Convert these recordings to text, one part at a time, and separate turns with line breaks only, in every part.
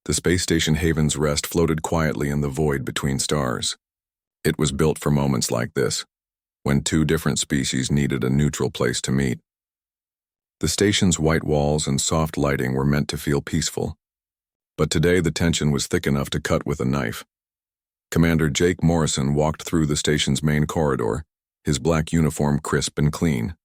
The space station Haven's Rest floated quietly in the void between stars. It was built for moments like this, when two different species needed a neutral place to meet. The station's white walls and soft lighting were meant to feel peaceful. But today the tension was thick enough to cut with a knife. Commander Jake Morrison walked through the station's main corridor, his black uniform crisp and clean.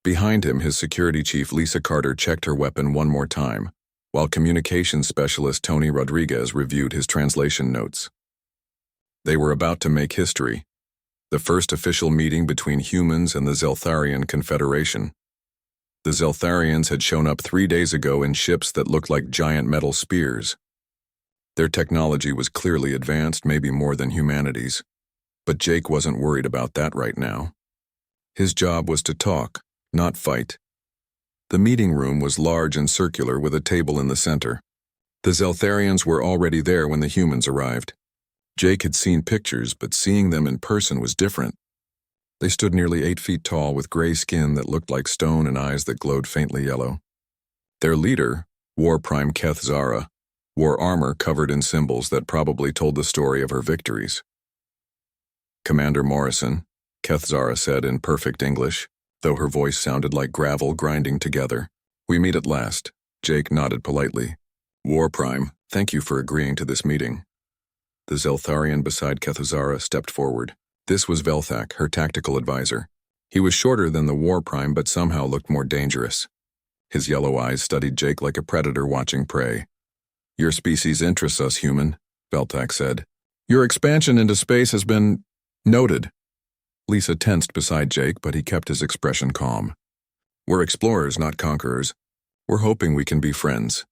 Behind him, his security chief Lisa Carter checked her weapon one more time, while communications specialist Tony Rodriguez reviewed his translation notes. They were about to make history, the first official meeting between humans and the Zeltharian Confederation. The Zeltharians had shown up 3 days ago in ships that looked like giant metal spears. Their technology was clearly advanced, maybe more than humanity's, but Jake wasn't worried about that right now. His job was to talk, not fight. The meeting room was large and circular with a table in the center. The Zeltharians were already there when the humans arrived. Jake had seen pictures, but seeing them in person was different. They stood nearly 8 feet tall with gray skin that looked like stone and eyes that glowed faintly yellow. Their leader, War Prime Keth Zara, wore armor covered in symbols that probably told the story of her victories. "Commander Morrison," Keth Zara said in perfect English, though her voice sounded like gravel grinding together. "We meet at last." Jake nodded politely. "War Prime, thank you for agreeing to this meeting." The Zeltharian beside Keth Zara stepped forward. This was Velthak, her tactical advisor. He was shorter than the War Prime, but somehow looked more dangerous. His yellow eyes studied Jake like a predator watching prey. "Your species interests us, human," Velthak said. "Your expansion into space has been noted." Lisa tensed beside Jake, but he kept his expression calm. "We're explorers, not conquerors. We're hoping we can be friends."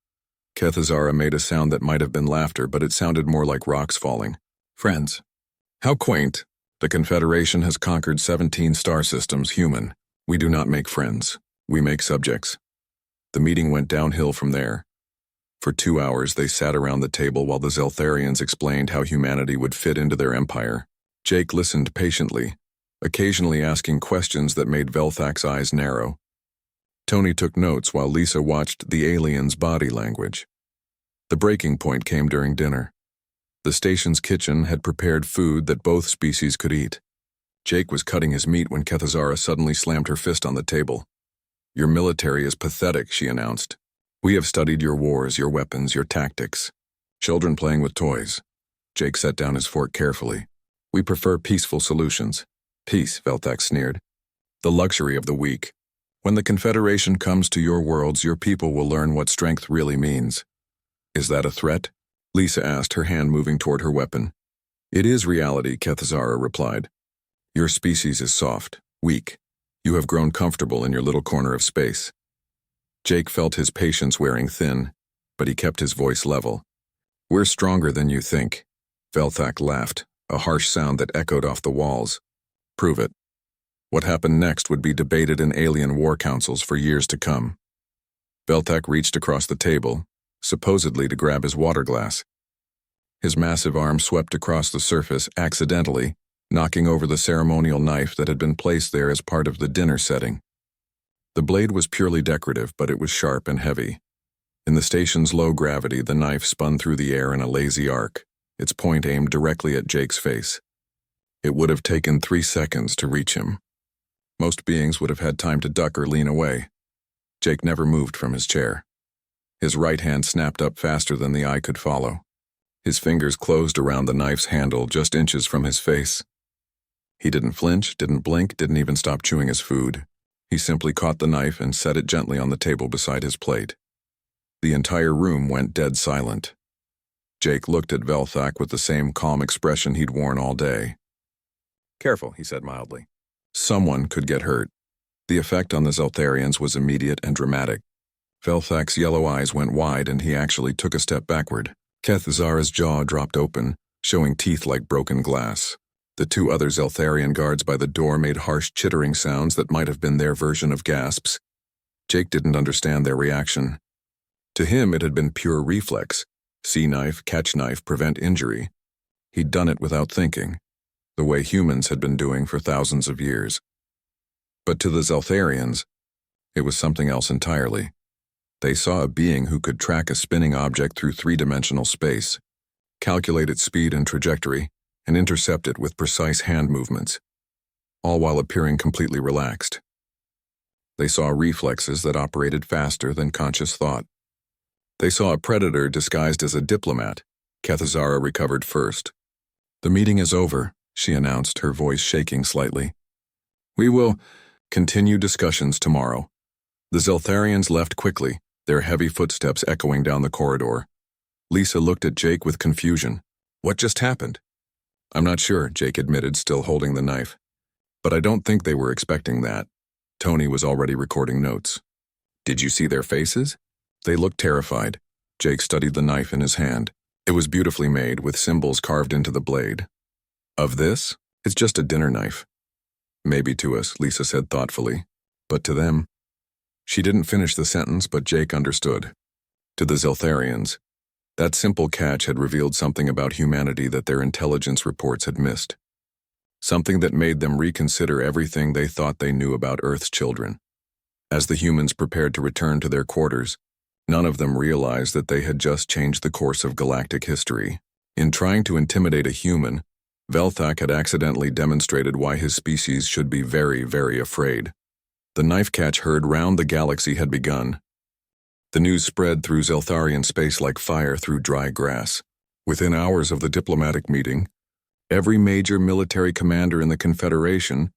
Keth Zara made a sound that might have been laughter, but it sounded more like rocks falling. "Friends. How quaint. The Confederation has conquered 17 star systems, human. We do not make friends. We make subjects." The meeting went downhill from there. For 2 hours they sat around the table while the Zeltharians explained how humanity would fit into their empire. Jake listened patiently, occasionally asking questions that made Velthak's eyes narrow. Tony took notes while Lisa watched the aliens' body language. The breaking point came during dinner. The station's kitchen had prepared food that both species could eat. Jake was cutting his meat when Keth Zara suddenly slammed her fist on the table. "Your military is pathetic," she announced. "We have studied your wars, your weapons, your tactics. Children playing with toys." Jake set down his fork carefully. "We prefer peaceful solutions." "Peace," Velthak sneered. "The luxury of the weak. When the Confederation comes to your worlds, your people will learn what strength really means." "Is that a threat?" Lisa asked, her hand moving toward her weapon. "It is reality," Keth Zara replied. "Your species is soft, weak. You have grown comfortable in your little corner of space." Jake felt his patience wearing thin, but he kept his voice level. "We're stronger than you think." Velthak laughed, a harsh sound that echoed off the walls. "Prove it." What happened next would be debated in alien war councils for years to come. Velthak reached across the table, supposedly to grab his water glass. His massive arm swept across the surface accidentally, knocking over the ceremonial knife that had been placed there as part of the dinner setting. The blade was purely decorative, but it was sharp and heavy. In the station's low gravity, the knife spun through the air in a lazy arc, its point aimed directly at Jake's face. It would have taken 3 seconds to reach him. Most beings would have had time to duck or lean away. Jake never moved from his chair. His right hand snapped up faster than the eye could follow. His fingers closed around the knife's handle just inches from his face. He didn't flinch, didn't blink, didn't even stop chewing his food. He simply caught the knife and set it gently on the table beside his plate. The entire room went dead silent. Jake looked at Velthak with the same calm expression he'd worn all day. "Careful," he said mildly. "Someone could get hurt." The effect on the Zeltharians was immediate and dramatic. Velthak's yellow eyes went wide and he actually took a step backward. Keth Zara's jaw dropped open, showing teeth like broken glass. The 2 other Zeltharian guards by the door made harsh chittering sounds that might have been their version of gasps. Jake didn't understand their reaction. To him, it had been pure reflex. See knife, catch knife, prevent injury. He'd done it without thinking, the way humans had been doing for thousands of years. But to the Zeltharians, it was something else entirely. They saw a being who could track a spinning object through three-dimensional space, calculate its speed and trajectory, and intercept it with precise hand movements, all while appearing completely relaxed. They saw reflexes that operated faster than conscious thought. They saw a predator disguised as a diplomat. Kethazara recovered first. "The meeting is over," she announced, her voice shaking slightly. "We will continue discussions tomorrow." The Zeltharians left quickly, their heavy footsteps echoing down the corridor. Lisa looked at Jake with confusion. "What just happened?" "I'm not sure," Jake admitted, still holding the knife. "But I don't think they were expecting that." Tony was already recording notes. "Did you see their faces?" "They looked terrified." Jake studied the knife in his hand. It was beautifully made, with symbols carved into the blade. "Of this? It's just a dinner knife." "Maybe to us," Lisa said thoughtfully. "But to them." She didn't finish the sentence, but Jake understood. To the Zeltharians, that simple catch had revealed something about humanity that their intelligence reports had missed. Something that made them reconsider everything they thought they knew about Earth's children. As the humans prepared to return to their quarters, none of them realized that they had just changed the course of galactic history. In trying to intimidate a human, Velthak had accidentally demonstrated why his species should be very, very afraid. The knife catch heard round the galaxy had begun. The news spread through Zeltharian space like fire through dry grass. Within hours of the diplomatic meeting, every major military commander in the Confederation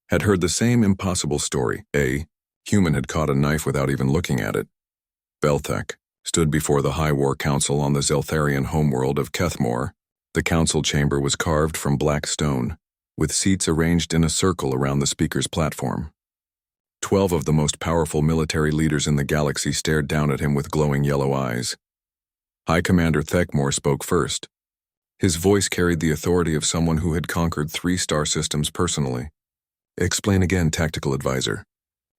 had heard the same impossible story. A human had caught a knife without even looking at it. Velthak stood before the High War Council on the Zeltharian homeworld of Kethmor. The council chamber was carved from black stone, with seats arranged in a circle around the speaker's platform. 12 of the most powerful military leaders in the galaxy stared down at him with glowing yellow eyes. High Commander Thekmor spoke first. His voice carried the authority of someone who had conquered 3 star systems personally. "Explain again, Tactical Advisor.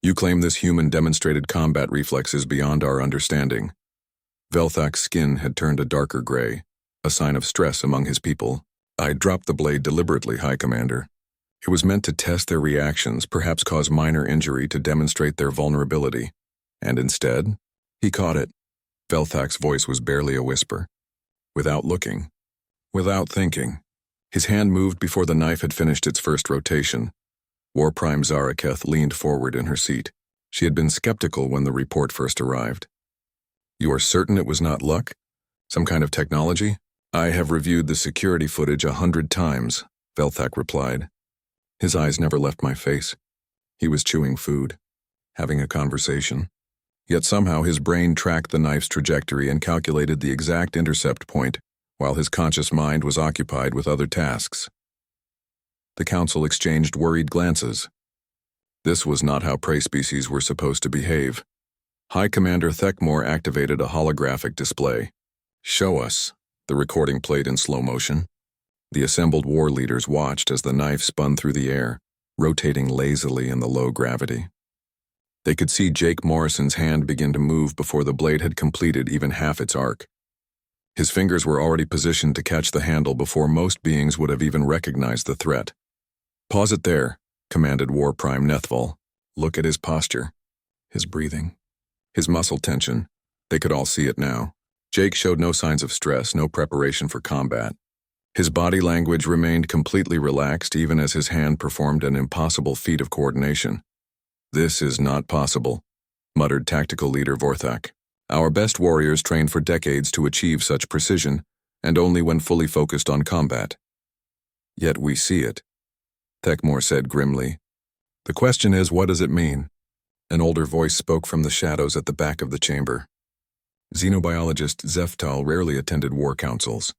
You claim this human demonstrated combat reflexes beyond our understanding." Velthak's skin had turned a darker gray, a sign of stress among his people. "I dropped the blade deliberately, High Commander. It was meant to test their reactions, perhaps cause minor injury to demonstrate their vulnerability. And instead, he caught it." Velthak's voice was barely a whisper. "Without looking. Without thinking." His hand moved before the knife had finished its first rotation. War Prime Zaraketh leaned forward in her seat. She had been skeptical when the report first arrived. "You are certain it was not luck? Some kind of technology?" "I have reviewed the security footage 100 times, Velthak replied. His eyes never left my face. He was chewing food, having a conversation. Yet somehow his brain tracked the knife's trajectory and calculated the exact intercept point, while his conscious mind was occupied with other tasks. The council exchanged worried glances. This was not how prey species were supposed to behave. High Commander Thekmor activated a holographic display. "Show us." The recording played in slow motion. The assembled war leaders watched as the knife spun through the air, rotating lazily in the low gravity. They could see Jake Morrison's hand begin to move before the blade had completed even half its arc. His fingers were already positioned to catch the handle before most beings would have even recognized the threat. "Pause it there," commanded War Prime Nethval. "Look at his posture, his breathing, his muscle tension." They could all see it now. Jake showed no signs of stress, no preparation for combat. His body language remained completely relaxed even as his hand performed an impossible feat of coordination. "This is not possible," muttered Tactical Leader Vorthak. "Our best warriors trained for decades to achieve such precision, and only when fully focused on combat. Yet we see it," Thekmor said grimly. "The question is, what does it mean?" An older voice spoke from the shadows at the back of the chamber. Xenobiologist Zeftal rarely attended war councils,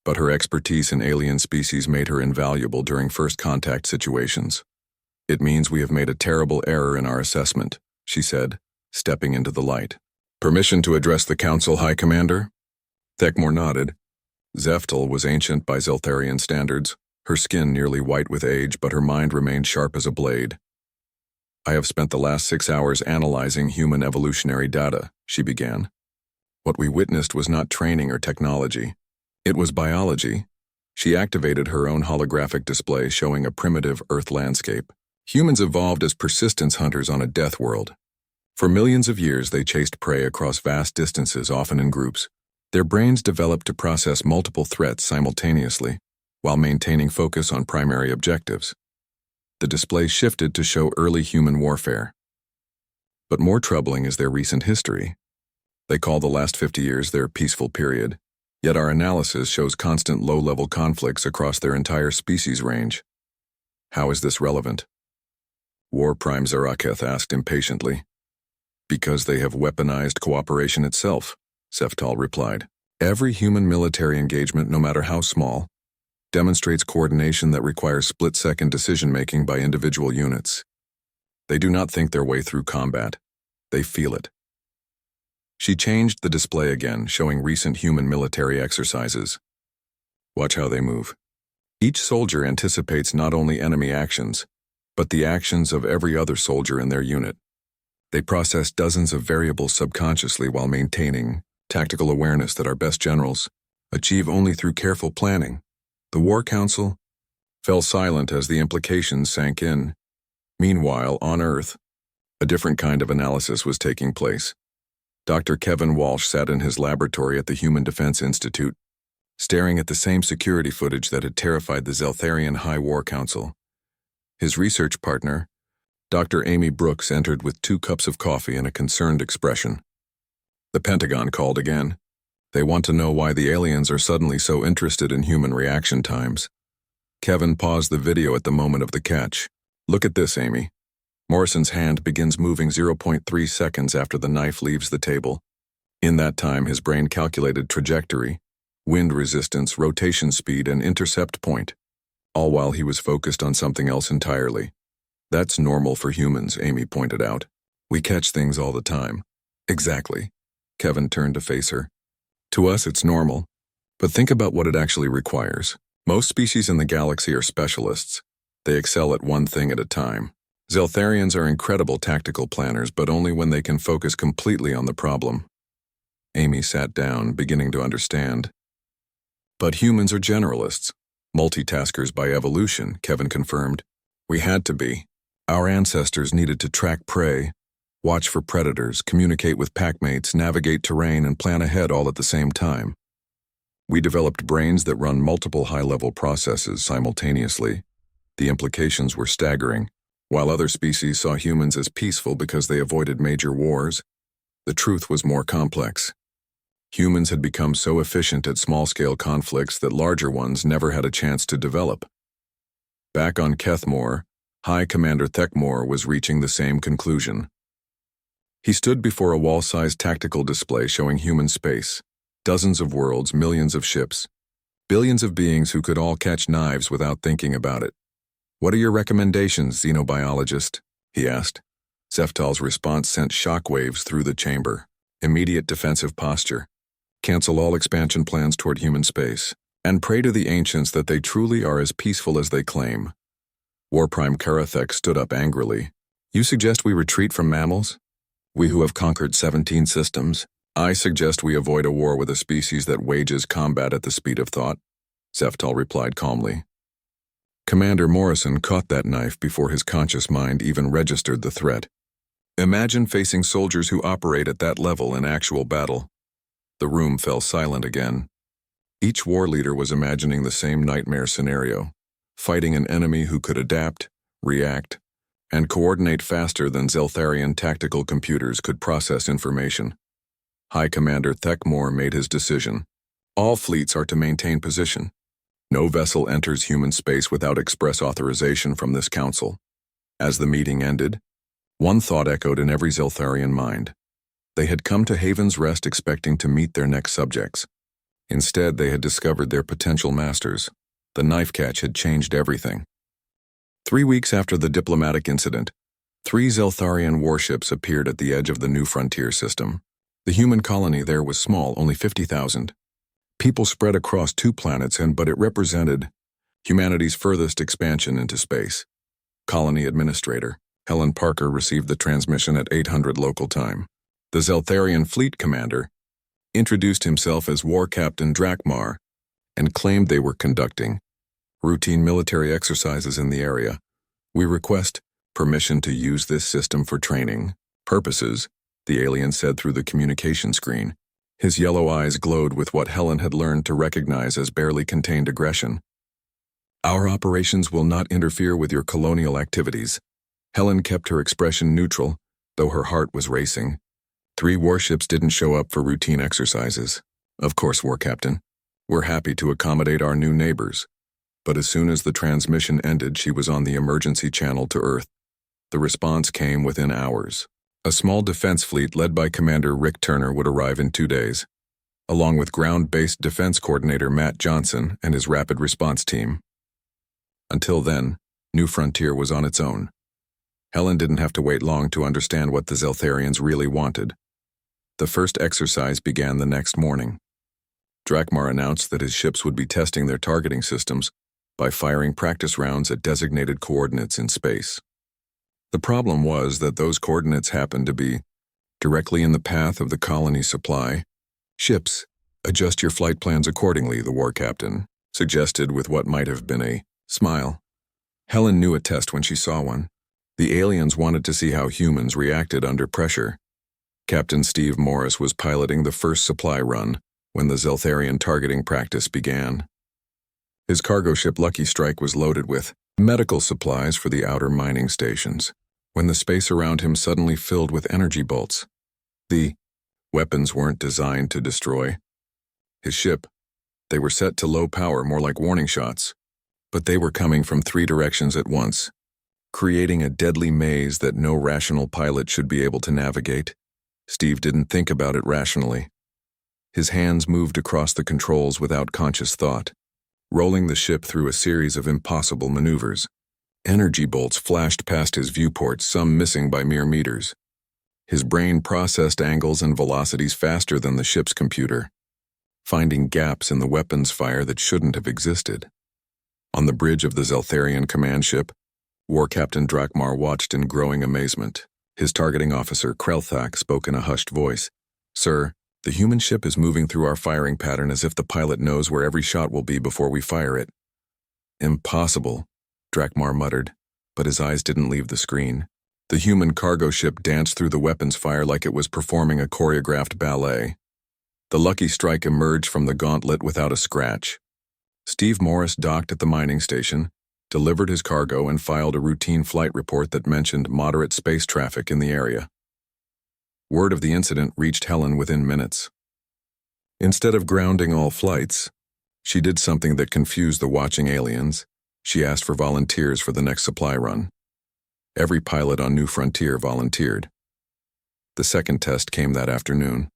but her expertise in alien species made her invaluable during first contact situations. "It means we have made a terrible error in our assessment," she said, stepping into the light. "Permission to address the council, High Commander?" Thekmor nodded. Zeftal was ancient by Zeltharian standards, her skin nearly white with age, but her mind remained sharp as a blade. "I have spent the last 6 hours analyzing human evolutionary data," she began. "What we witnessed was not training or technology. It was biology." She activated her own holographic display showing a primitive Earth landscape. "Humans evolved as persistence hunters on a death world. For millions of years, they chased prey across vast distances, often in groups. Their brains developed to process multiple threats simultaneously, while maintaining focus on primary objectives. The display shifted to show early human warfare. But more troubling is their recent history. They call the last 50 years their peaceful period, yet our analysis shows constant low-level conflicts across their entire species range. How is this relevant? War Prime Zaraketh asked impatiently. Because they have weaponized cooperation itself, Seftal replied. Every human military engagement, no matter how small, demonstrates coordination that requires split-second decision-making by individual units. They do not think their way through combat. They feel it. She changed the display again, showing recent human military exercises. Watch how they move. Each soldier anticipates not only enemy actions, but the actions of every other soldier in their unit. They process dozens of variables subconsciously while maintaining tactical awareness that our best generals achieve only through careful planning. The War Council fell silent as the implications sank in. Meanwhile, on Earth, a different kind of analysis was taking place. Dr. Kevin Walsh sat in his laboratory at the Human Defense Institute, staring at the same security footage that had terrified the Zeltharian High War Council. His research partner, Dr. Amy Brooks, entered with 2 cups of coffee and a concerned expression. The Pentagon called again. They want to know why the aliens are suddenly so interested in human reaction times. Kevin paused the video at the moment of the catch. Look at this, Amy. Morrison's hand begins moving 0.3 seconds after the knife leaves the table. In that time, his brain calculated trajectory, wind resistance, rotation speed, and intercept point, all while he was focused on something else entirely. That's normal for humans, Amy pointed out. We catch things all the time. Exactly. Kevin turned to face her. To us, it's normal. But think about what it actually requires. Most species in the galaxy are specialists. They excel at one thing at a time. Zeltharians are incredible tactical planners, but only when they can focus completely on the problem. Amy sat down, beginning to understand. But humans are generalists, multitaskers by evolution, Kevin confirmed. We had to be. Our ancestors needed to track prey, watch for predators, communicate with packmates, navigate terrain, and plan ahead all at the same time. We developed brains that run multiple high-level processes simultaneously. The implications were staggering. While other species saw humans as peaceful because they avoided major wars, the truth was more complex. Humans had become so efficient at small-scale conflicts that larger ones never had a chance to develop. Back on Kethmore, High Commander Thekmore was reaching the same conclusion. He stood before a wall-sized tactical display showing human space, dozens of worlds, millions of ships, billions of beings who could all catch knives without thinking about it. What are your recommendations, xenobiologist? He asked. Seftal's response sent shockwaves through the chamber. Immediate defensive posture. Cancel all expansion plans toward human space, and pray to the ancients that they truly are as peaceful as they claim. War Prime Karathek stood up angrily. You suggest we retreat from mammals? We who have conquered 17 systems? I suggest we avoid a war with a species that wages combat at the speed of thought, Seftal replied calmly. Commander Morrison caught that knife before his conscious mind even registered the threat. Imagine facing soldiers who operate at that level in actual battle. The room fell silent again. Each war leader was imagining the same nightmare scenario, fighting an enemy who could adapt, react, and coordinate faster than Zeltharian tactical computers could process information. High Commander Thekmore made his decision. All fleets are to maintain position. No vessel enters human space without express authorization from this council. As the meeting ended, one thought echoed in every Zeltharian mind. They had come to Haven's Rest expecting to meet their next subjects. Instead, they had discovered their potential masters. The knife catch had changed everything. 3 weeks after the diplomatic incident, 3 Zeltharian warships appeared at the edge of the New Frontier system. The human colony there was small, only 50,000. People spread across 2 planets, but it represented humanity's furthest expansion into space. Colony Administrator Helen Parker received the transmission at 800 local time. The Zeltharian Fleet Commander introduced himself as War Captain Drakmar and claimed they were conducting routine military exercises in the area. We request permission to use this system for training, purposes, the alien said through the communication screen. His yellow eyes glowed with what Helen had learned to recognize as barely contained aggression. Our operations will not interfere with your colonial activities. Helen kept her expression neutral, though her heart was racing. 3 warships didn't show up for routine exercises. Of course, War Captain. We're happy to accommodate our new neighbors. But as soon as the transmission ended, she was on the emergency channel to Earth. The response came within hours. A small defense fleet led by Commander Rick Turner would arrive in 2 days, along with ground-based defense coordinator Matt Johnson and his rapid response team. Until then, New Frontier was on its own. Helen didn't have to wait long to understand what the Zeltharians really wanted. The first exercise began the next morning. Drakmar announced that his ships would be testing their targeting systems by firing practice rounds at designated coordinates in space. The problem was that those coordinates happened to be directly in the path of the colony's supply. Ships, adjust your flight plans accordingly, the war captain suggested with what might have been a smile. Helen knew a test when she saw one. The aliens wanted to see how humans reacted under pressure. Captain Steve Morris was piloting the first supply run when the Zeltharian targeting practice began. His cargo ship Lucky Strike was loaded with medical supplies for the outer mining stations, when the space around him suddenly filled with energy bolts. The weapons weren't designed to destroy his ship. They were set to low power, more like warning shots. But they were coming from 3 directions at once, creating a deadly maze that no rational pilot should be able to navigate. Steve didn't think about it rationally. His hands moved across the controls without conscious thought, rolling the ship through a series of impossible maneuvers. Energy bolts flashed past his viewport, some missing by mere meters. His brain processed angles and velocities faster than the ship's computer, finding gaps in the weapons fire that shouldn't have existed. On the bridge of the Zeltharian command ship, War Captain Drakmar watched in growing amazement. His targeting officer, Krelthak, spoke in a hushed voice. "Sir, the human ship is moving through our firing pattern as if the pilot knows where every shot will be before we fire it." "Impossible," Drakmar muttered, but his eyes didn't leave the screen. The human cargo ship danced through the weapons fire like it was performing a choreographed ballet. The Lucky Strike emerged from the gauntlet without a scratch. Steve Morris docked at the mining station, delivered his cargo, and filed a routine flight report that mentioned moderate space traffic in the area. Word of the incident reached Helen within minutes. Instead of grounding all flights, she did something that confused the watching aliens. She asked for volunteers for the next supply run. Every pilot on New Frontier volunteered. The second test came that afternoon.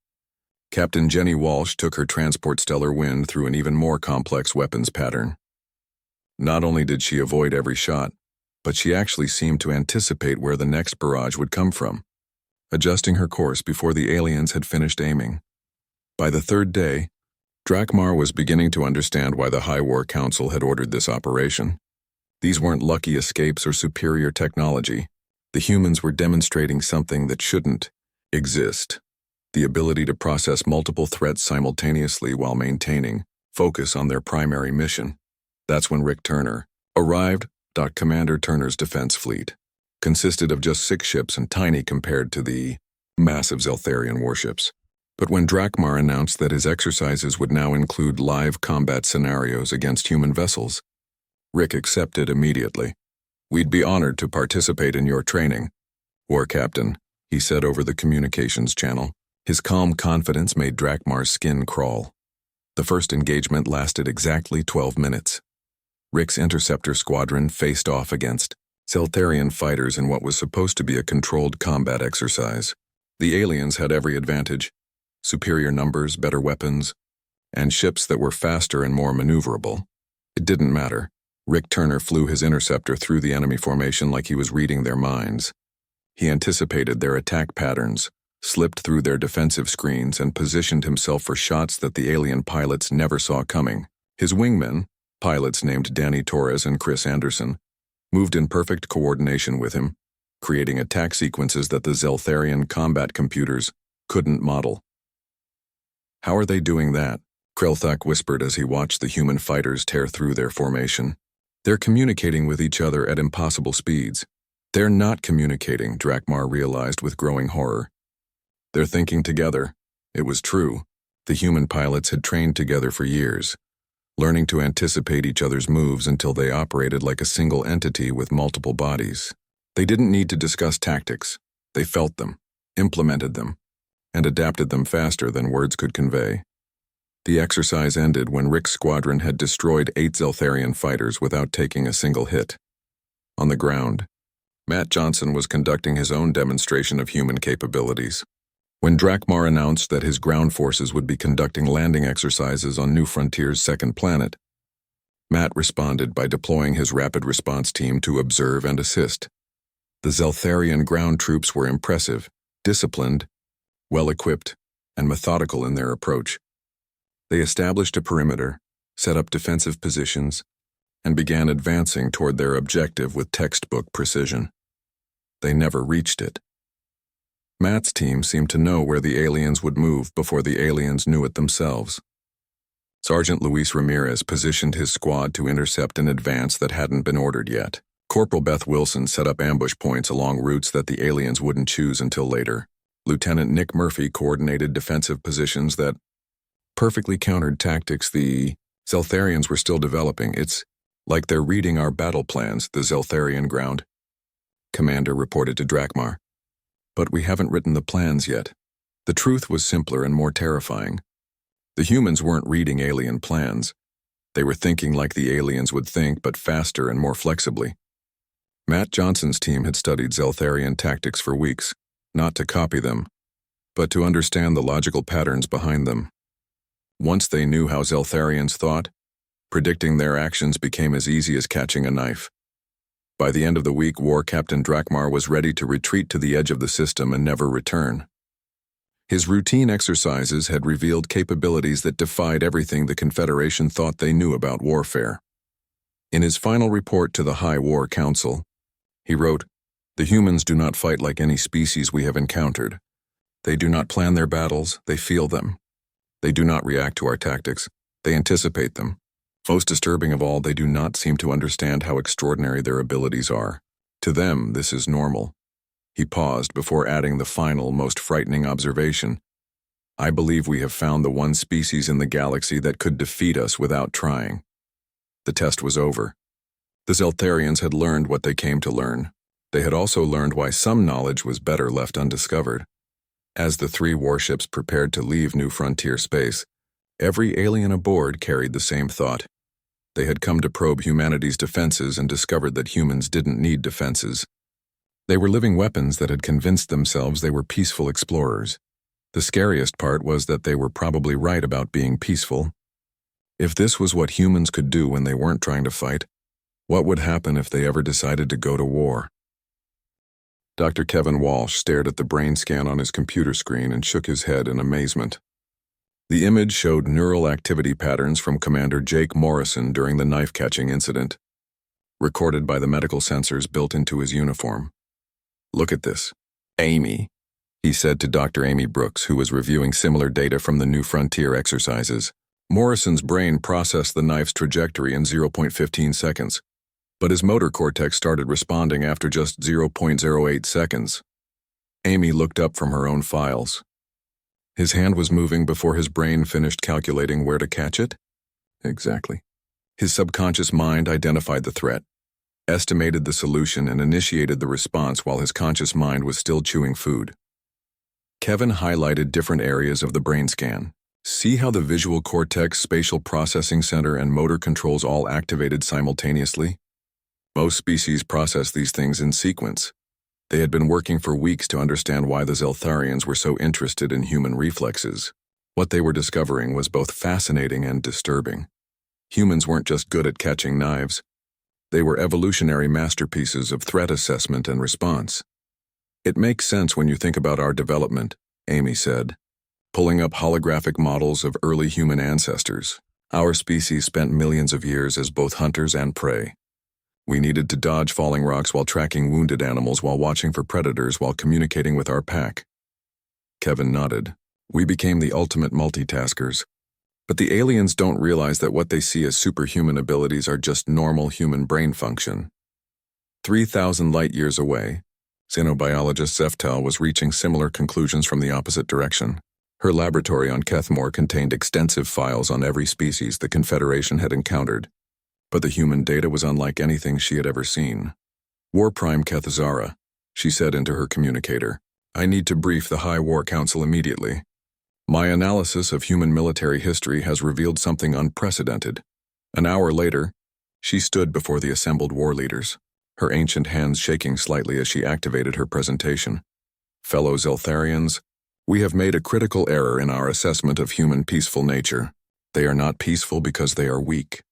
Captain Jenny Walsh took her transport Stellar Wind through an even more complex weapons pattern. Not only did she avoid every shot, but she actually seemed to anticipate where the next barrage would come from, adjusting her course before the aliens had finished aiming. By the 3rd day, Drakmar was beginning to understand why the High War Council had ordered this operation. These weren't lucky escapes or superior technology. The humans were demonstrating something that shouldn't exist: the ability to process multiple threats simultaneously while maintaining focus on their primary mission. That's when Rick Turner arrived. Commander Turner's defense fleet consisted of just 6 ships and tiny compared to the massive Zeltharian warships. But when Drakmar announced that his exercises would now include live combat scenarios against human vessels, Rick accepted immediately. "We'd be honored to participate in your training, War Captain," he said over the communications channel. His calm confidence made Drakmar's skin crawl. The first engagement lasted exactly 12 minutes. Rick's interceptor squadron faced off against Zeltharian fighters in what was supposed to be a controlled combat exercise. The aliens had every advantage: superior numbers, better weapons, and ships that were faster and more maneuverable. It didn't matter. Rick Turner flew his interceptor through the enemy formation like he was reading their minds. He anticipated their attack patterns, slipped through their defensive screens, and positioned himself for shots that the alien pilots never saw coming. His wingmen, pilots named Danny Torres and Chris Anderson, moved in perfect coordination with him, creating attack sequences that the Zeltharian combat computers couldn't model. "How are they doing that?" Krelthak whispered as he watched the human fighters tear through their formation. "They're communicating with each other at impossible speeds. They're not communicating, Drakmar realized with growing horror. They're thinking together. It was true. The human pilots had trained together for years, learning to anticipate each other's moves until they operated like a single entity with multiple bodies. They didn't need to discuss tactics. They felt them, implemented them, and adapted them faster than words could convey. The exercise ended when Rick's squadron had destroyed 8 Zeltharian fighters without taking a single hit. On the ground, Matt Johnson was conducting his own demonstration of human capabilities. When Drakmar announced that his ground forces would be conducting landing exercises on New Frontier's second planet, Matt responded by deploying his rapid response team to observe and assist. The Zeltharian ground troops were impressive, disciplined, well-equipped, and methodical in their approach. They established a perimeter, set up defensive positions, and began advancing toward their objective with textbook precision. They never reached it. Matt's team seemed to know where the aliens would move before the aliens knew it themselves. Sergeant Luis Ramirez positioned his squad to intercept an advance that hadn't been ordered yet. Corporal Beth Wilson set up ambush points along routes that the aliens wouldn't choose until later. Lieutenant Nick Murphy coordinated defensive positions that perfectly countered tactics the Zeltharians were still developing. It's like they're reading our battle plans, the Zeltharian ground, Commander reported to Drakmar. But we haven't written the plans yet. The truth was simpler and more terrifying. The humans weren't reading alien plans. They were thinking like the aliens would think, but faster and more flexibly. Matt Johnson's team had studied Zeltharian tactics for weeks, not to copy them, but to understand the logical patterns behind them. Once they knew how Zeltharians thought, predicting their actions became as easy as catching a knife. By the end of the week, War Captain Drakmar was ready to retreat to the edge of the system and never return. His routine exercises had revealed capabilities that defied everything the Confederation thought they knew about warfare. In his final report to the High War Council, he wrote, "The humans do not fight like any species we have encountered. They do not plan their battles, they feel them. They do not react to our tactics, they anticipate them. Most disturbing of all, they do not seem to understand how extraordinary their abilities are. To them, this is normal." He paused before adding the final, most frightening observation. "I believe we have found the one species in the galaxy that could defeat us without trying." The test was over. The Zeltharians had learned what they came to learn. They had also learned why some knowledge was better left undiscovered. As the 3 warships prepared to leave New Frontier space, every alien aboard carried the same thought. They had come to probe humanity's defenses and discovered that humans didn't need defenses. They were living weapons that had convinced themselves they were peaceful explorers. The scariest part was that they were probably right about being peaceful. If this was what humans could do when they weren't trying to fight, what would happen if they ever decided to go to war? Dr. Kevin Walsh stared at the brain scan on his computer screen and shook his head in amazement. The image showed neural activity patterns from Commander Jake Morrison during the knife-catching incident, recorded by the medical sensors built into his uniform. "Look at this. Amy," he said to Dr. Amy Brooks, who was reviewing similar data from the New Frontier exercises. Morrison's brain processed the knife's trajectory in 0.15 seconds, but his motor cortex started responding after just 0.08 seconds. Amy looked up from her own files. His hand was moving before his brain finished calculating where to catch it? Exactly. His subconscious mind identified the threat, estimated the solution, and initiated the response while his conscious mind was still chewing food. Kevin highlighted different areas of the brain scan. See how the visual cortex, spatial processing center, and motor controls all activated simultaneously? Most species process these things in sequence. They had been working for weeks to understand why the Zeltharians were so interested in human reflexes. What they were discovering was both fascinating and disturbing. Humans weren't just good at catching knives. They were evolutionary masterpieces of threat assessment and response. "It makes sense when you think about our development," Amy said, pulling up holographic models of early human ancestors. "Our species spent millions of years as both hunters and prey. We needed to dodge falling rocks while tracking wounded animals, while watching for predators, while communicating with our pack." Kevin nodded. "We became the ultimate multitaskers. But the aliens don't realize that what they see as superhuman abilities are just normal human brain function. 3,000 light-years away, xenobiologist Zeftal was reaching similar conclusions from the opposite direction. Her laboratory on Kethmore contained extensive files on every species the Confederation had encountered, but the human data was unlike anything she had ever seen. War Prime Kethzara, she said into her communicator. I need to brief the High War Council immediately. My analysis of human military history has revealed something unprecedented. An hour later, she stood before the assembled war leaders, her ancient hands shaking slightly as she activated her presentation. Fellow Zeltharians, we have made a critical error in our assessment of human peaceful nature. They are not peaceful because they are weak.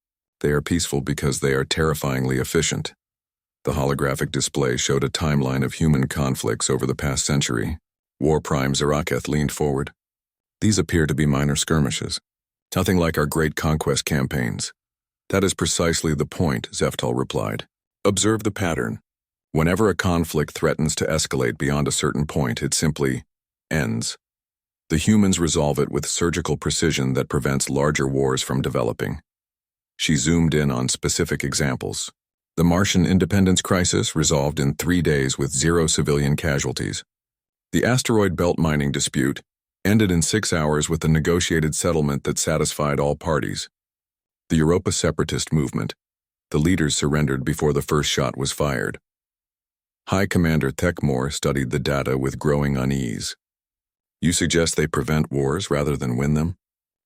They are peaceful because they are terrifyingly efficient. The holographic display showed a timeline of human conflicts over the past century. War Prime Zaraketh leaned forward. These appear to be minor skirmishes. Nothing like our great conquest campaigns. That is precisely the point, Zeftal replied. Observe the pattern. Whenever a conflict threatens to escalate beyond a certain point, it simply ends. The humans resolve it with surgical precision that prevents larger wars from developing. She zoomed in on specific examples. The Martian independence crisis resolved in 3 days with 0 civilian casualties. The asteroid belt mining dispute ended in 6 hours with a negotiated settlement that satisfied all parties. The Europa separatist movement. The leaders surrendered before the first shot was fired. High Commander Thekmore studied the data with growing unease. You suggest they prevent wars rather than win them?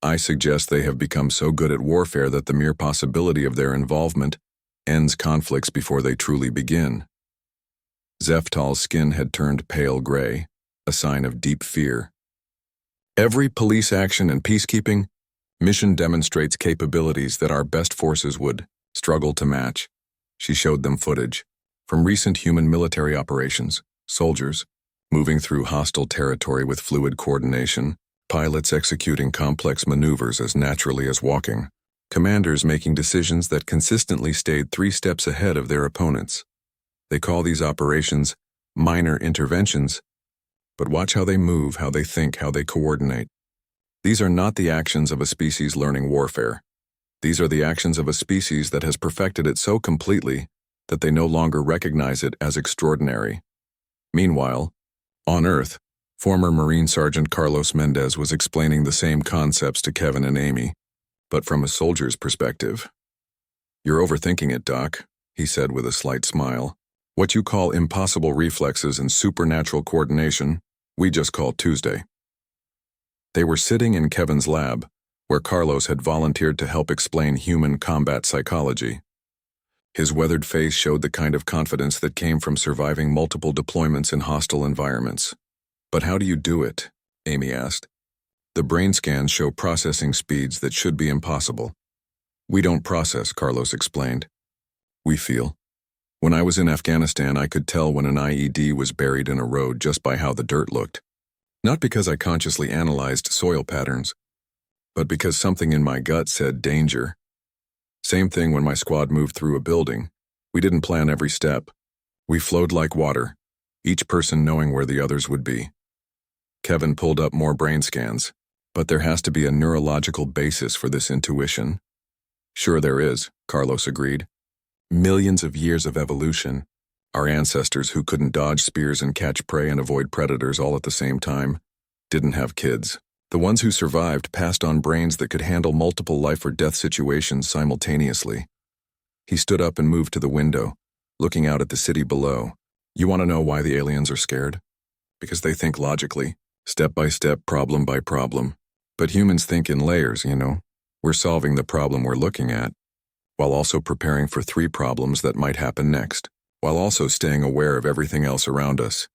I suggest they have become so good at warfare that the mere possibility of their involvement ends conflicts before they truly begin. Zeftal's skin had turned pale gray, a sign of deep fear. Every police action and peacekeeping mission demonstrates capabilities that our best forces would struggle to match. She showed them footage from recent human military operations, soldiers moving through hostile territory with fluid coordination, pilots executing complex maneuvers as naturally as walking, commanders making decisions that consistently stayed 3 steps ahead of their opponents. They call these operations minor interventions, but watch how they move, how they think, how they coordinate. These are not the actions of a species learning warfare. These are the actions of a species that has perfected it so completely that they no longer recognize it as extraordinary. Meanwhile, on Earth, former Marine Sergeant Carlos Mendez was explaining the same concepts to Kevin and Amy, but from a soldier's perspective. You're overthinking it, Doc, he said with a slight smile. What you call impossible reflexes and supernatural coordination, we just call Tuesday. They were sitting in Kevin's lab, where Carlos had volunteered to help explain human combat psychology. His weathered face showed the kind of confidence that came from surviving multiple deployments in hostile environments. But how do you do it? Amy asked. The brain scans show processing speeds that should be impossible. We don't process, Carlos explained. We feel. When I was in Afghanistan, I could tell when an IED was buried in a road just by how the dirt looked. Not because I consciously analyzed soil patterns, but because something in my gut said danger. Same thing when my squad moved through a building. We didn't plan every step. We flowed like water, each person knowing where the others would be. Kevin pulled up more brain scans, but there has to be a neurological basis for this intuition. Sure there is, Carlos agreed. Millions of years of evolution. Our ancestors who couldn't dodge spears and catch prey and avoid predators all at the same time didn't have kids. The ones who survived passed on brains that could handle multiple life or death situations simultaneously. He stood up and moved to the window, looking out at the city below. You want to know why the aliens are scared? Because they think logically, step by step, problem by problem. But humans think in layers, you know. We're solving the problem we're looking at, while also preparing for 3 problems that might happen next, while also staying aware of everything else around us.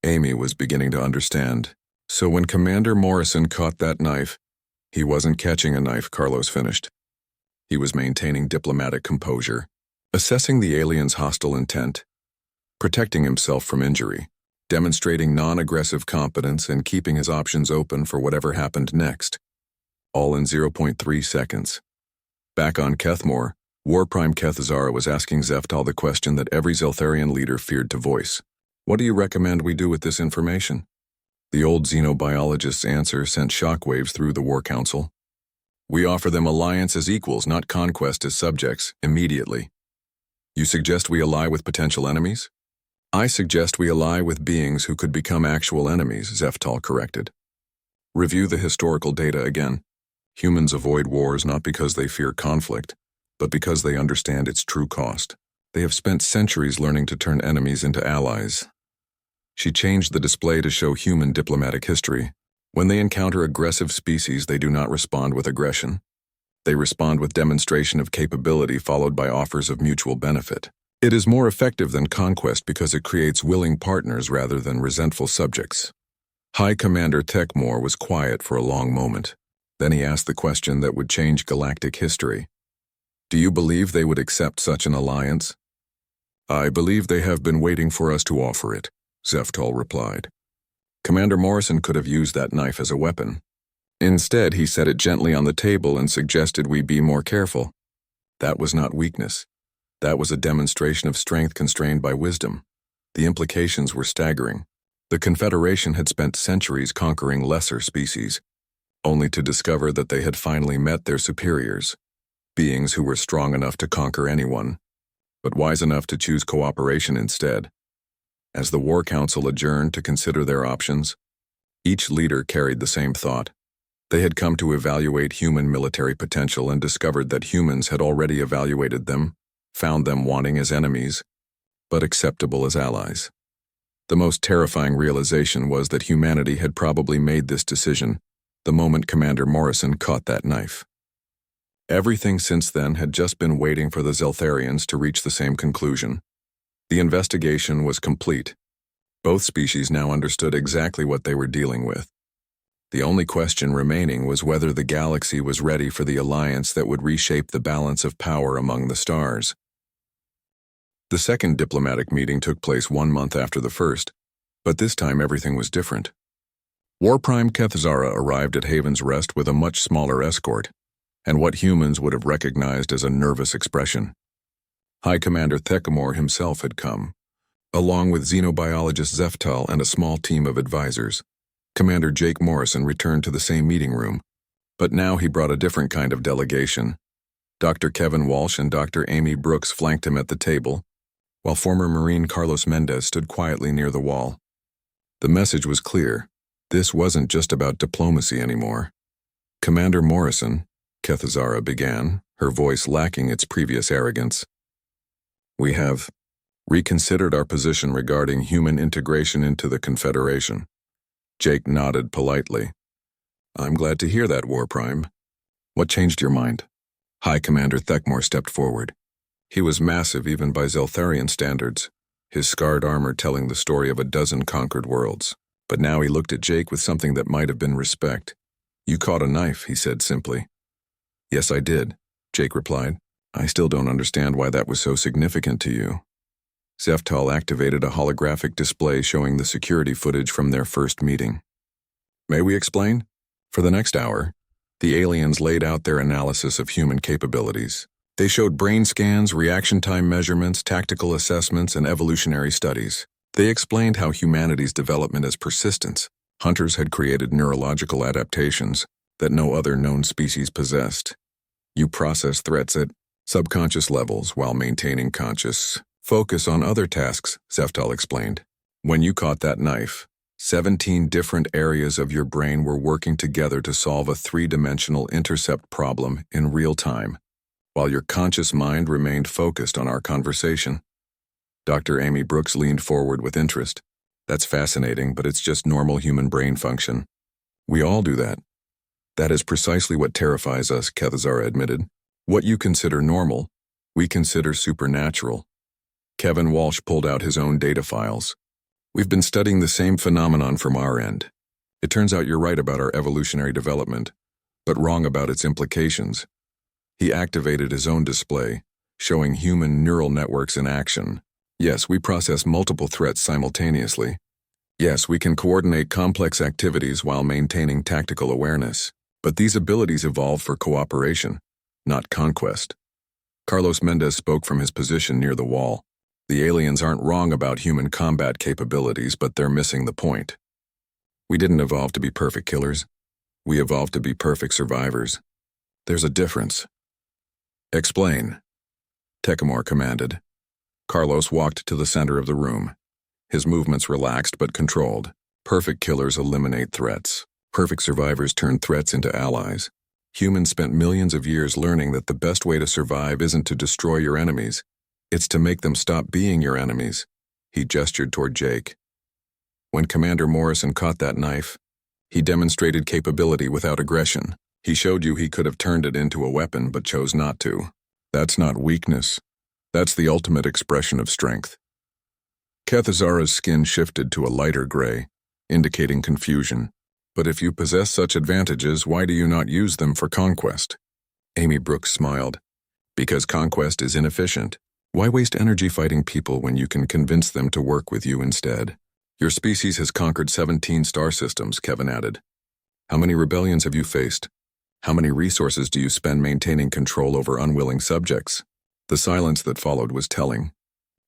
Amy was beginning to understand. So when Commander Morrison caught that knife, he wasn't catching a knife, Carlos finished. He was maintaining diplomatic composure, assessing the alien's hostile intent, protecting himself from injury, demonstrating non-aggressive competence and keeping his options open for whatever happened next. All in 0.3 seconds. Back on Kethmore, War Prime Kethzara was asking Zeftal the question that every Zeltharian leader feared to voice. What do you recommend we do with this information? The old xenobiologist's answer sent shockwaves through the War Council. We offer them alliance as equals, not conquest as subjects, immediately. You suggest we ally with potential enemies? I suggest we ally with beings who could become actual enemies, Zeftal corrected. Review the historical data again. Humans avoid wars not because they fear conflict, but because they understand its true cost. They have spent centuries learning to turn enemies into allies. She changed the display to show human diplomatic history. When they encounter aggressive species, they do not respond with aggression. They respond with demonstration of capability followed by offers of mutual benefit. It is more effective than conquest because it creates willing partners rather than resentful subjects. High Commander Techmore was quiet for a long moment. Then he asked the question that would change galactic history. Do you believe they would accept such an alliance? I believe they have been waiting for us to offer it, Zeftal replied. Commander Morrison could have used that knife as a weapon. Instead, he set it gently on the table and suggested we be more careful. That was not weakness. That was a demonstration of strength constrained by wisdom. The implications were staggering. The Confederation had spent centuries conquering lesser species, only to discover that they had finally met their superiors, beings who were strong enough to conquer anyone, but wise enough to choose cooperation instead. As the War Council adjourned to consider their options, each leader carried the same thought. They had come to evaluate human military potential and discovered that humans had already evaluated them, found them wanting as enemies, but acceptable as allies. The most terrifying realization was that humanity had probably made this decision the moment Commander Morrison caught that knife. Everything since then had just been waiting for the Zeltharians to reach the same conclusion. The investigation was complete. Both species now understood exactly what they were dealing with. The only question remaining was whether the galaxy was ready for the alliance that would reshape the balance of power among the stars. The second diplomatic meeting took place 1 month after the first, but this time everything was different. War Prime Kethzara arrived at Haven's Rest with a much smaller escort, and what humans would have recognized as a nervous expression. High Commander Thecamore himself had come, along with xenobiologist Zeftal and a small team of advisors. Commander Jake Morrison returned to the same meeting room, but now he brought a different kind of delegation. Dr. Kevin Walsh and Dr. Amy Brooks flanked him at the table, while former Marine Carlos Mendez stood quietly near the wall. The message was clear. This wasn't just about diplomacy anymore. Commander Morrison, Kethzara began, her voice lacking its previous arrogance. We have reconsidered our position regarding human integration into the Confederation. Jake nodded politely. I'm glad to hear that, War Prime. What changed your mind? High Commander Thecmore stepped forward. He was massive even by Zeltharian standards, his scarred armor telling the story of a dozen conquered worlds. But now he looked at Jake with something that might have been respect. You caught a knife, he said simply. Yes, I did, Jake replied. I still don't understand why that was so significant to you. Zeftal activated a holographic display showing the security footage from their first meeting. May we explain? For the next hour, the aliens laid out their analysis of human capabilities. They showed brain scans, reaction time measurements, tactical assessments, and evolutionary studies. They explained how humanity's development as persistence. Hunters had created neurological adaptations that no other known species possessed. You process threats at subconscious levels while maintaining conscious focus on other tasks, Zeftal explained. When you caught that knife, 17 different areas of your brain were working together to solve a three-dimensional intercept problem in real time, while your conscious mind remained focused on our conversation. Dr. Amy Brooks leaned forward with interest. That's fascinating, but it's just normal human brain function. We all do that. That is precisely what terrifies us, Kethzara admitted. What you consider normal, we consider supernatural. Kevin Walsh pulled out his own data files. We've been studying the same phenomenon from our end. It turns out you're right about our evolutionary development, but wrong about its implications. He activated his own display, showing human neural networks in action. Yes, we process multiple threats simultaneously. Yes, we can coordinate complex activities while maintaining tactical awareness. But these abilities evolve for cooperation, not conquest. Carlos Mendez spoke from his position near the wall. The aliens aren't wrong about human combat capabilities, but they're missing the point. We didn't evolve to be perfect killers. We evolved to be perfect survivors. There's a difference. Explain, Tekkamore commanded. Carlos walked to the center of the room. His movements relaxed but controlled. Perfect killers eliminate threats. Perfect survivors turn threats into allies. Humans spent millions of years learning that the best way to survive isn't to destroy your enemies. It's to make them stop being your enemies. He gestured toward Jake. When Commander Morrison caught that knife, he demonstrated capability without aggression. He showed you he could have turned it into a weapon but chose not to. That's not weakness. That's the ultimate expression of strength. Cathazara's skin shifted to a lighter gray, indicating confusion. But if you possess such advantages, why do you not use them for conquest? Amy Brooks smiled. Because conquest is inefficient. Why waste energy fighting people when you can convince them to work with you instead? Your species has conquered 17 star systems, Kevin added. How many rebellions have you faced? How many resources do you spend maintaining control over unwilling subjects? The silence that followed was telling.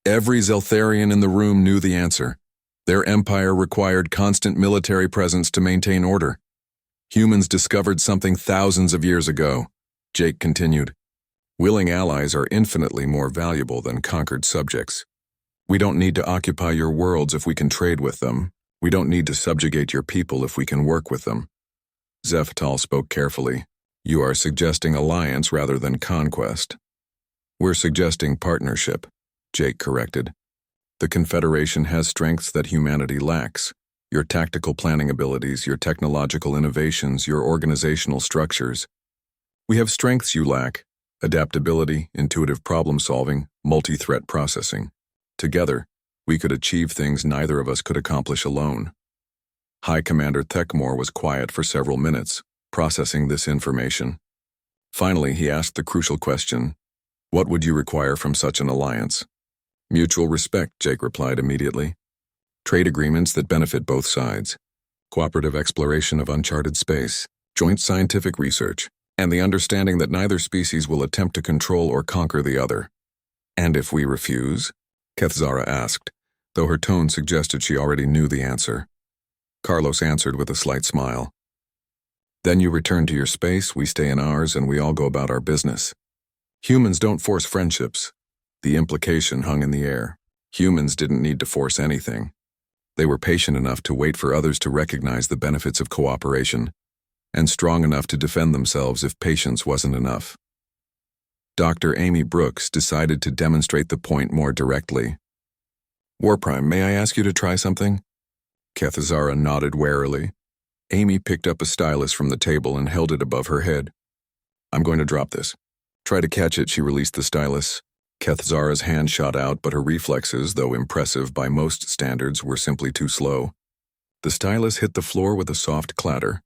Every Zeltharian in the room knew the answer. Their empire required constant military presence to maintain order. Humans discovered something thousands of years ago, Jake continued. Willing allies are infinitely more valuable than conquered subjects. We don't need to occupy your worlds if we can trade with them. We don't need to subjugate your people if we can work with them. Zeftal spoke carefully. You are suggesting alliance rather than conquest. We're suggesting partnership, Jake corrected. The Confederation has strengths that humanity lacks. Your tactical planning abilities, your technological innovations, your organizational structures. We have strengths you lack: adaptability, intuitive problem-solving, multi-threat processing. Together, we could achieve things neither of us could accomplish alone. High Commander Thekmore was quiet for several minutes, processing this information. Finally, he asked the crucial question, what would you require from such an alliance? Mutual respect, Jake replied immediately. Trade agreements that benefit both sides. Cooperative exploration of uncharted space. Joint scientific research. And the understanding that neither species will attempt to control or conquer the other. And if we refuse? Cathazara asked, though her tone suggested she already knew the answer. Carlos answered with a slight smile. Then you return to your space, we stay in ours, and we all go about our business. Humans don't force friendships. The implication hung in the air. Humans didn't need to force anything. They were patient enough to wait for others to recognize the benefits of cooperation, and strong enough to defend themselves if patience wasn't enough. Dr. Amy Brooks decided to demonstrate the point more directly. Warprime, may I ask you to try something? Cathazara nodded warily. Amy picked up a stylus from the table and held it above her head. I'm going to drop this. Try to catch it, she released the stylus. Cathazara's hand shot out, but her reflexes, though impressive by most standards, were simply too slow. The stylus hit the floor with a soft clatter.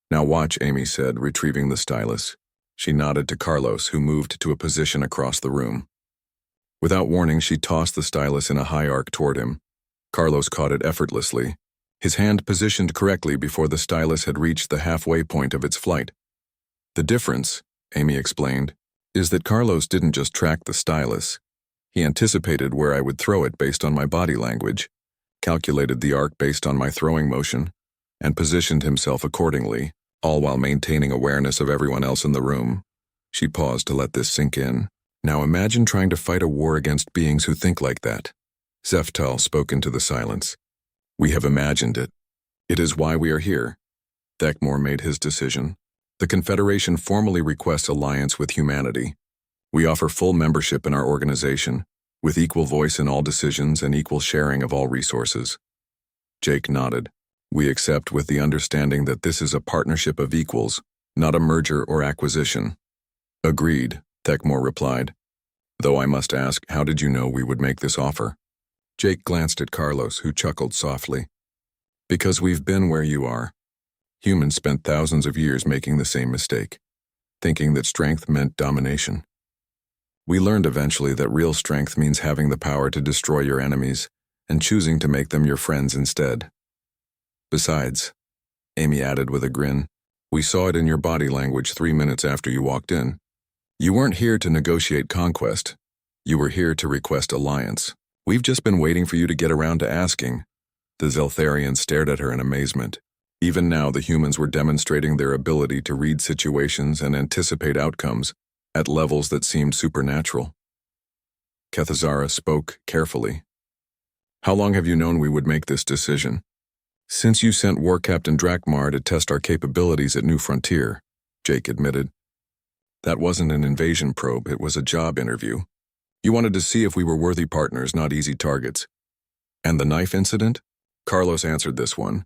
Now watch, Amy said, retrieving the stylus. She nodded to Carlos, who moved to a position across the room. Without warning, she tossed the stylus in a high arc toward him. Carlos caught it effortlessly, his hand positioned correctly before the stylus had reached the halfway point of its flight. The difference, Amy explained, is that Carlos didn't just track the stylus. He anticipated where I would throw it based on my body language, calculated the arc based on my throwing motion, and positioned himself accordingly, all while maintaining awareness of everyone else in the room. She paused to let this sink in. Now imagine trying to fight a war against beings who think like that. Zeftal spoke into the silence. We have imagined it. It is why we are here. Thekmore made his decision. The Confederation formally requests alliance with humanity. We offer full membership in our organization, with equal voice in all decisions and equal sharing of all resources. Jake nodded. We accept with the understanding that this is a partnership of equals, not a merger or acquisition. Agreed, Thekmore replied. Though I must ask, how did you know we would make this offer? Jake glanced at Carlos, who chuckled softly. Because we've been where you are. Humans spent thousands of years making the same mistake, thinking that strength meant domination. We learned eventually that real strength means having the power to destroy your enemies and choosing to make them your friends instead. Besides, Amy added with a grin, we saw it in your body language 3 minutes after you walked in. You weren't here to negotiate conquest. You were here to request alliance. We've just been waiting for you to get around to asking. The Zeltharian stared at her in amazement. Even now, the humans were demonstrating their ability to read situations and anticipate outcomes at levels that seemed supernatural. Kethazara spoke carefully. How long have you known we would make this decision? Since you sent War Captain Drakmar to test our capabilities at New Frontier, Jake admitted. That wasn't an invasion probe, it was a job interview. You wanted to see if we were worthy partners, not easy targets. And the knife incident? Carlos answered this one.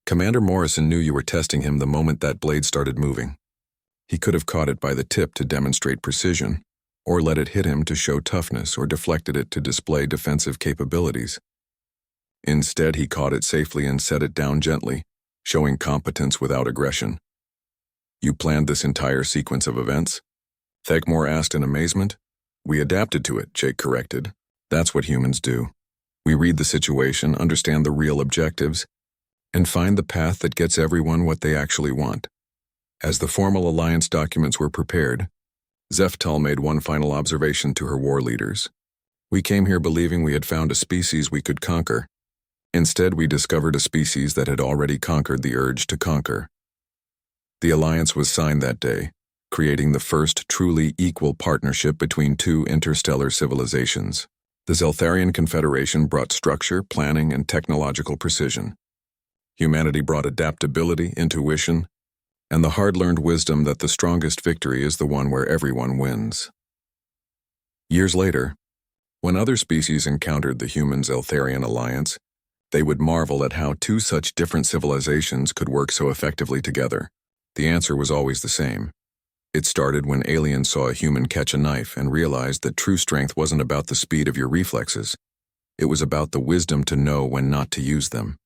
Commander Morrison knew you were testing him the moment that blade started moving. He could have caught it by the tip to demonstrate precision, or let it hit him to show toughness, or deflected it to display defensive capabilities. Instead, he caught it safely and set it down gently, showing competence without aggression. You planned this entire sequence of events? Thegmore asked in amazement. We adapted to it, Jake corrected. That's what humans do. We read the situation, understand the real objectives, and find the path that gets everyone what they actually want. As the formal alliance documents were prepared, Zeftal made one final observation to her war leaders. We came here believing we had found a species we could conquer. Instead, we discovered a species that had already conquered the urge to conquer. The alliance was signed that day, creating the first truly equal partnership between two interstellar civilizations. The Zeltharian Confederation brought structure, planning, and technological precision. Humanity brought adaptability, intuition, and the hard-learned wisdom that the strongest victory is the one where everyone wins. Years later, when other species encountered the human-Zeltharian alliance, they would marvel at how two such different civilizations could work so effectively together. The answer was always the same. It started when aliens saw a human catch a knife and realized that true strength wasn't about the speed of your reflexes. It was about the wisdom to know when not to use them.